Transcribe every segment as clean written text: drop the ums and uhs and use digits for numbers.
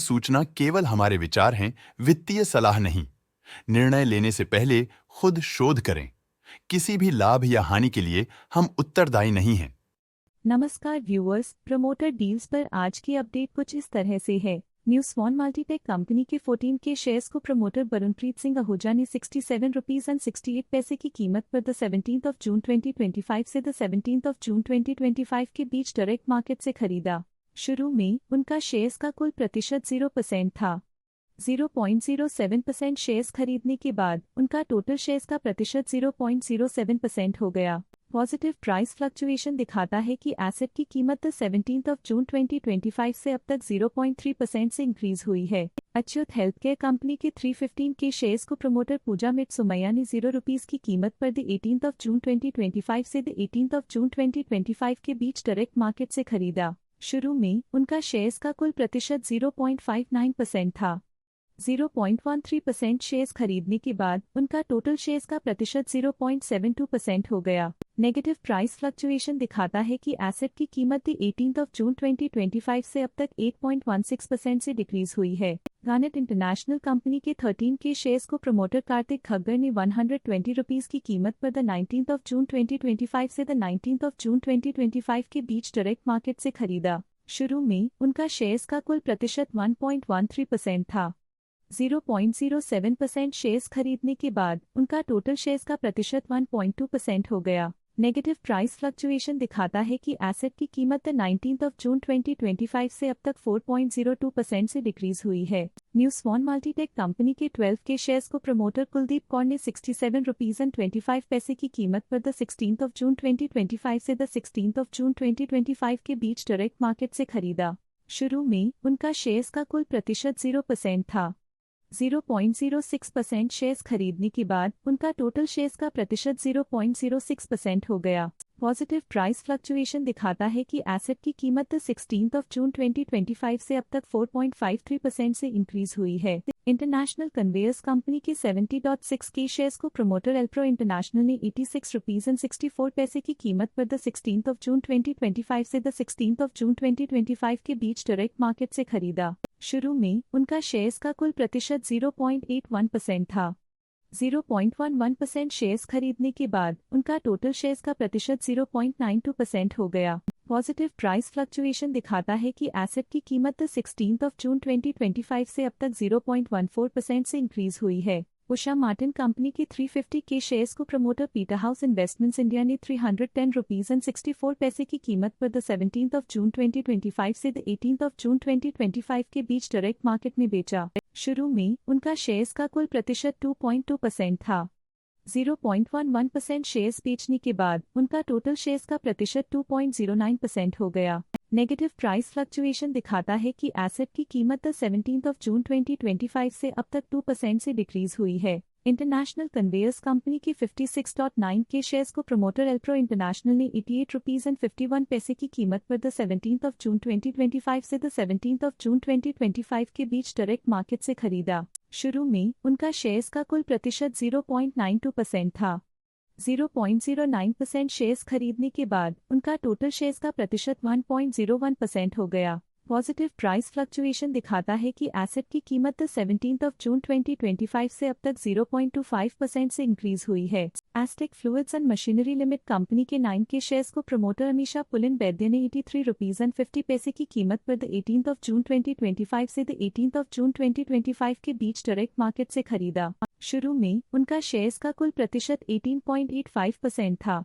सूचना केवल हमारे विचार हैं, वित्तीय सलाह नहीं। निर्णय लेने से पहले खुद शोध करें। किसी भी लाभ या हानि के लिए हम उत्तरदायी नहीं हैं। नमस्कार व्यूअर्स, प्रमोटर डील्स पर आज की अपडेट कुछ इस तरह से है। न्यू स्वान मल्टीटेक कंपनी के 14 के शेयर्स को प्रमोटर बरुणप्रीत सिंह आहूजा ने 67 रुपीज एंड 68 पैसे की कीमत पर द 17 जून 2025 से द 17 जून 2025 के बीच डायरेक्ट मार्केट से खरीदा। शुरू में उनका शेयर्स का कुल प्रतिशत 0% था। 0.07% शेयर्स खरीदने के बाद उनका टोटल शेयर्स का प्रतिशत 0.07% हो गया। पॉजिटिव प्राइस फ्लक्चुएशन दिखाता है कि एसेट की कीमत 17 जून 2025 से अब तक 0.3% से इंक्रीज हुई है। अच्युत हेल्थ केयर कंपनी के 315 के शेयर्स को प्रमोटर पूजा मिट सुमैया ने 0 रुपीस की कीमत पर द 18 जून 2025 से द 18 जून 2025 के बीच डायरेक्ट मार्केट से खरीदा। शुरू में उनका शेयर्स का कुल प्रतिशत 0.59% था। 0.13% शेयर्स खरीदने के बाद उनका टोटल शेयर्स का प्रतिशत 0.72% हो गया। नेगेटिव प्राइस फ्लक्चुएशन दिखाता है कि एसेट की कीमत 18 जून 2025 से अब तक 8.16% से डिक्रीज हुई है। गार्नेट इंटरनेशनल कंपनी के 13 के शेयर्स को प्रमोटर कार्तिक खग्गर ने 120 रुपीस की कीमत पर द 19 जून 2025 से द 19 जून 2025 के बीच डायरेक्ट मार्केट से खरीदा। शुरू में उनका शेयर्स का कुल प्रतिशत 1.13% था। 0.07% शेयर्स खरीदने के बाद उनका टोटल शेयर्स का प्रतिशत 1.2% हो गया। नेगेटिव प्राइस फ्लक्चुएशन दिखाता है कि एसेट की कीमत 19 जून 2025 से अब तक 4.02% से डिक्रीज हुई है। न्यू स्वान मल्टीटेक कंपनी के 12 के शेयर्स को प्रमोटर कुलदीप कौर ने 67 रुपीज एंड 25 पैसे की कीमत पर द 16 जून 2025 से द 16 जून 2025 के बीच डायरेक्ट मार्केट से खरीदा। शुरू में उनका शेयर्स का कुल प्रतिशत 0% था। 0.06% शेयर्स खरीदने के बाद उनका टोटल शेयर्स का प्रतिशत 0.06% हो गया। पॉजिटिव प्राइस फ्लक्चुएशन दिखाता है कि एसेट की कीमत 16 जून 2025 से अब तक 4.53% से इंक्रीज हुई है। इंटरनेशनल कन्वेयर्स कंपनी के 70.6 के शेयर्स को प्रमोटर एल्प्रो इंटरनेशनल ने 86 रुपीज एंड 64 पैसे की कीमत पर द 16 जून 2025 से द 16 जून 2025 के बीच डायरेक्ट मार्केट से खरीदा। शुरू में उनका शेयर्स का कुल प्रतिशत 0.81% था। 0.11% शेयर्स खरीदने के बाद उनका टोटल शेयर्स का प्रतिशत 0.92% हो गया। पॉजिटिव प्राइस फ्लक्चुएशन दिखाता है कि एसेट की कीमत 16 जून 2025 से अब तक 0.14% से इंक्रीज हुई है। उषा मार्टिन कंपनी के 350 के शेयर्स को promoter Peter house investments India ने 310 रुपीज एंड 64 पैसे की कीमत पर द 17 जून 2025 से द 18 जून 2025 के बीच डायरेक्ट मार्केट में बेचा। शुरू में उनका शेयर्स का कुल प्रतिशत 2.2% था। 0.11% शेयर्स बेचने के बाद उनका टोटल शेयर्स का प्रतिशत 2.09% हो गया। नेगेटिव प्राइस फ्लक्चुएशन दिखाता है कि एसेट की कीमत 17 जून 2025 से अब तक 2% से डिक्रीज हुई है। इंटरनेशनल कन्वेयर्स कंपनी के 56.9 के शेयर्स को प्रमोटर एल्प्रो इंटरनेशनल ने 88 रुपीज एंड 51 पैसे की कीमत पर द 17 जून 2025 से द 17 जून 2025 के बीच डायरेक्ट मार्केट से खरीदा। शुरू में उनका शेयर्स का कुल प्रतिशत 0.92% था। 0.09% शेयर्स खरीदने के बाद उनका टोटल शेयर्स का प्रतिशत 1.01% हो गया। पॉजिटिव प्राइस फ्लक्चुएशन दिखाता है कि एसेट की कीमत 17 जून 2025 से अब तक 0.25% से इंक्रीज हुई है। Asterisk fluids and machinery limited company के 9 के शेयर्स को प्रमोटर अमीषा पुलिन वैद्य ने 83 रुपीज एंड 50 पैसे की कीमत पर द 18 जून 2025 से द 18 जून 2025 के बीच डायरेक्ट मार्केट से खरीदा। शुरू में उनका शेयर्स का कुल प्रतिशत 18.85% था।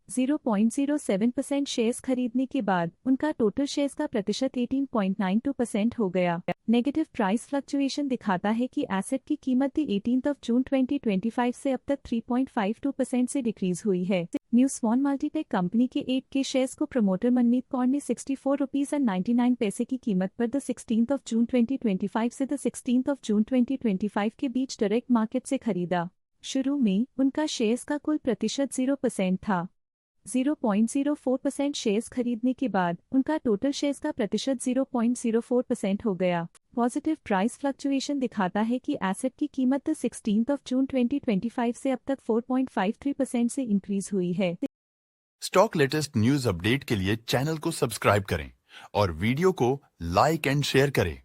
0.07% शेयर्स खरीदने के बाद उनका टोटल शेयर्स का प्रतिशत 18.92% हो गया। नेगेटिव प्राइस फ्लक्चुएशन दिखाता है कि एसेट की कीमत 18 जून 2025 से अब तक 3.52% से डिक्रीज हुई है। न्यू स्वान मल्टीटेक कंपनी के 8 के शेयर्स को प्रमोटर मनमीत कौर ने 64 रुपीज एंड 99 पैसे की कीमत पर द 16 जून 2025 से द 16 जून 2025 के बीच डायरेक्ट मार्केट से खरीदा। शुरू में उनका शेयर्स का कुल प्रतिशत 0% था। 0.04% शेयर्स खरीदने के बाद उनका टोटल शेयर्स का प्रतिशत 0.04% हो गया। पॉजिटिव प्राइस फ्लक्चुएशन दिखाता है कि एसेट की कीमत 16 जून 2025 से अब तक 4.53% से इंक्रीज हुई है। स्टॉक लेटेस्ट न्यूज अपडेट के लिए चैनल को सब्सक्राइब करें और वीडियो को लाइक एंड शेयर करें।